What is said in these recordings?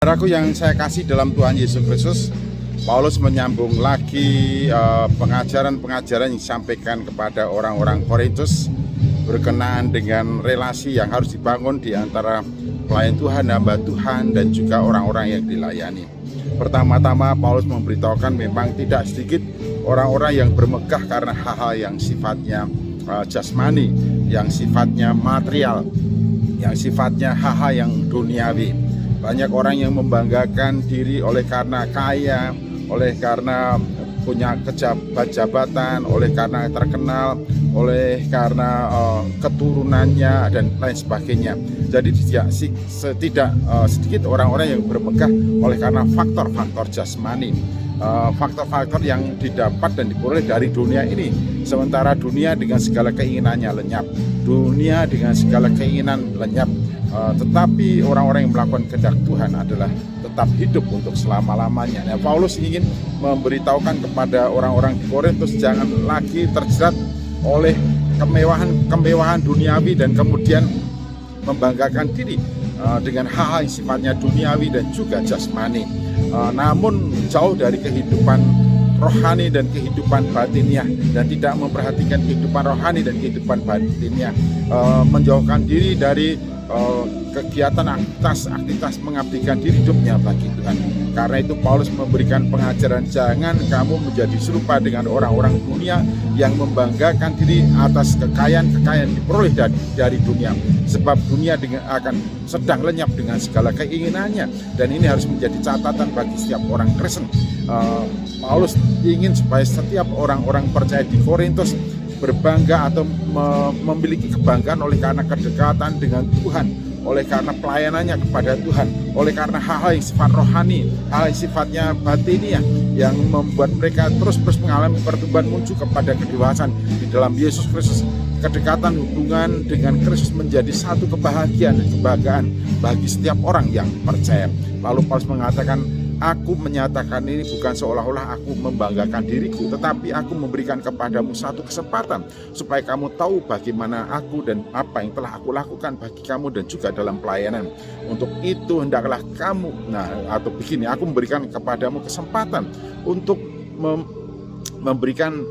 Saudaraku yang saya kasih dalam Tuhan Yesus Kristus, Paulus menyambung lagi pengajaran-pengajaran yang disampaikan kepada orang-orang Korintus berkenaan dengan relasi yang harus dibangun di antara pelayan Tuhan, hamba Tuhan, dan juga orang-orang yang dilayani. Pertama-tama Paulus memberitahukan memang tidak sedikit orang-orang yang bermegah karena hal-hal yang sifatnya jasmani, yang sifatnya material, yang sifatnya hal-hal yang duniawi. Banyak orang yang membanggakan diri oleh karena kaya, oleh karena punya jabatan, oleh karena terkenal, oleh karena keturunannya dan lain sebagainya. Jadi tidak sedikit orang-orang yang bermegah oleh karena faktor-faktor jasmani, faktor-faktor yang didapat dan diperoleh dari dunia ini. Sementara dunia dengan segala keinginannya lenyap, dunia dengan segala keinginan lenyap. Tetapi orang-orang yang melakukan kehendak Tuhan adalah tetap hidup untuk selama-lamanya. Nah, Paulus ingin memberitahukan kepada orang-orang di Korintus jangan lagi terjerat oleh kemewahan duniawi dan kemudian membanggakan diri dengan hal-hal yang sifatnya duniawi dan juga jasmani. Namun jauh dari kehidupan rohani dan kehidupan batiniah, dan tidak memperhatikan kehidupan rohani dan kehidupan batiniah, menjauhkan diri dari kegiatan aktivitas mengabdikan diri hidupnya bagi Tuhan. Karena itu Paulus memberikan pengajaran jangan kamu menjadi serupa dengan orang-orang dunia yang membanggakan diri atas kekayaan diperoleh dari dunia, sebab dunia akan sedang lenyap dengan segala keinginannya, dan ini harus menjadi catatan bagi setiap orang Kristen. Paulus ingin supaya setiap orang-orang percaya di Korintus berbangga atau memiliki kebanggaan oleh karena kedekatan dengan Tuhan, oleh karena pelayanannya kepada Tuhan, oleh karena hal-hal yang sifat rohani, hal yang sifatnya batiniah yang membuat mereka terus mengalami pertumbuhan menuju kepada kedewasaan di dalam Yesus Kristus. Kedekatan hubungan dengan Kristus menjadi satu kebahagiaan dan kebanggaan bagi setiap orang yang percaya. Lalu Paulus mengatakan, aku menyatakan ini bukan seolah-olah aku membanggakan diriku, tetapi aku memberikan kepadamu satu kesempatan supaya kamu tahu bagaimana aku dan apa yang telah aku lakukan bagi kamu dan juga dalam pelayanan. Untuk itu hendaklah kamu, aku memberikan kepadamu kesempatan untuk memberikan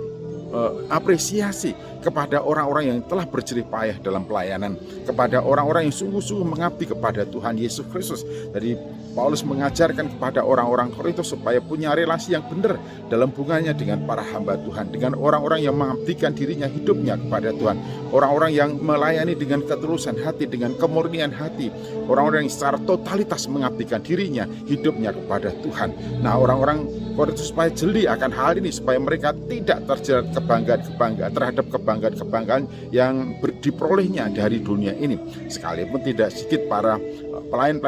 apresiasi kepada orang-orang yang telah berjerih payah dalam pelayanan, kepada orang-orang yang sungguh-sungguh mengabdi kepada Tuhan Yesus Kristus. Jadi Paulus mengajarkan kepada orang-orang Korintus supaya punya relasi yang benar dalam hubungannya dengan para hamba Tuhan, dengan orang-orang yang mengabdikan dirinya hidupnya kepada Tuhan, orang-orang yang melayani dengan ketulusan hati, dengan kemurnian hati, orang-orang yang secara totalitas mengabdikan dirinya hidupnya kepada Tuhan. Nah, orang-orang Korintus supaya jeli akan hal ini, supaya mereka tidak terjerat kebanggaan yang diperolehnya dari dunia ini. Sekalipun tidak sedikit para pelayan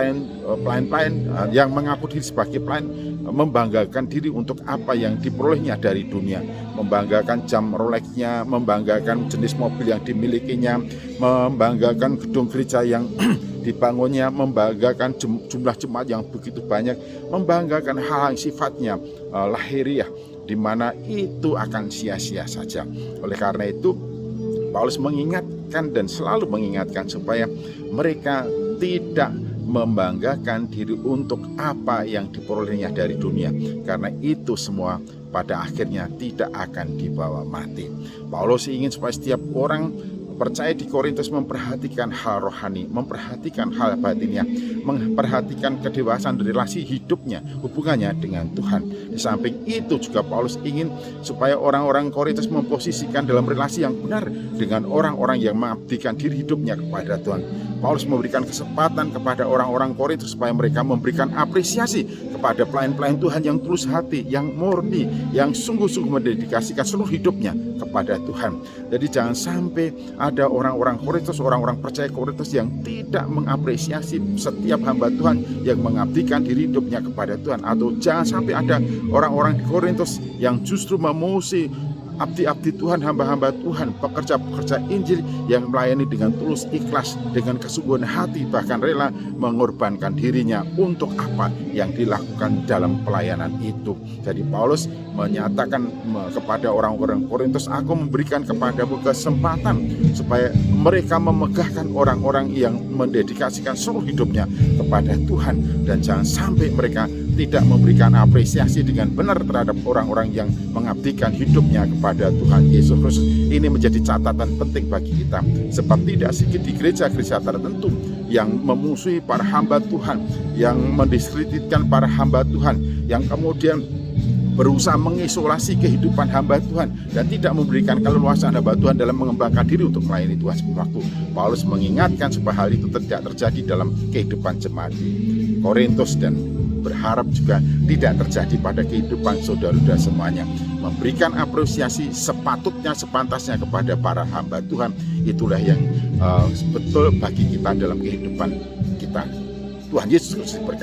yang mengaku diri sebagai pelayan membanggakan diri untuk apa yang diperolehnya dari dunia, membanggakan jam Rolex-nya, membanggakan jenis mobil yang dimilikinya, membanggakan gedung gereja yang dibangunnya, membanggakan jumlah jemaat yang begitu banyak, membanggakan hal yang sifatnya lahiriah, di mana itu akan sia-sia saja. Oleh karena itu Paulus mengingatkan dan selalu mengingatkan supaya mereka tidak membanggakan diri untuk apa yang diperolehnya dari dunia, karena itu semua pada akhirnya tidak akan dibawa mati. Paulus ingin supaya setiap orang percaya di Korintus memperhatikan hal rohani, memperhatikan hal batinnya, memperhatikan kedewasaan relasi hidupnya, hubungannya dengan Tuhan. Di samping itu juga Paulus ingin supaya orang-orang Korintus memposisikan dalam relasi yang benar dengan orang-orang yang mengabdikan diri hidupnya kepada Tuhan. Paulus memberikan kesempatan kepada orang-orang Korintus supaya mereka memberikan apresiasi kepada pelayan-pelayan Tuhan yang tulus hati, yang murni, yang sungguh-sungguh mendedikasikan seluruh hidupnya kepada Tuhan. Jadi jangan sampai ada orang-orang Korintus, orang-orang percaya Korintus yang tidak mengapresiasi setiap hamba Tuhan yang mengabdikan diri hidupnya kepada Tuhan. Atau jangan sampai ada orang-orang di Korintus yang justru memuji abdi-abdi Tuhan, hamba-hamba Tuhan, pekerja-pekerja Injil yang melayani dengan tulus, ikhlas, dengan kesungguhan hati, bahkan rela mengorbankan dirinya untuk apa yang dilakukan dalam pelayanan itu. Jadi Paulus menyatakan kepada orang-orang Korintus, aku memberikan kepadamu kesempatan supaya mereka memegahkan orang-orang yang mendedikasikan seluruh hidupnya kepada Tuhan, dan jangan sampai mereka tidak memberikan apresiasi dengan benar terhadap orang-orang yang mengabdikan hidupnya kepada Tuhan Yesus Kristus. Ini menjadi catatan penting bagi kita, sebab tidak sedikit di gereja-gereja tertentu yang memusuhi para hamba Tuhan, yang mendiskreditkan para hamba Tuhan, yang kemudian berusaha mengisolasi kehidupan hamba Tuhan dan tidak memberikan keleluasaan hamba Tuhan dalam mengembangkan diri untuk melayani Tuhan sepenuh waktu. Paulus mengingatkan supaya hal itu tidak terjadi dalam kehidupan jemaat di Korintus, dan berharap juga tidak terjadi pada kehidupan saudara-saudara semuanya. Memberikan apresiasi sepatutnya, sepantasnya kepada para hamba Tuhan, itulah yang betul bagi kita dalam kehidupan kita. Tuhan Yesus Kristus berkata.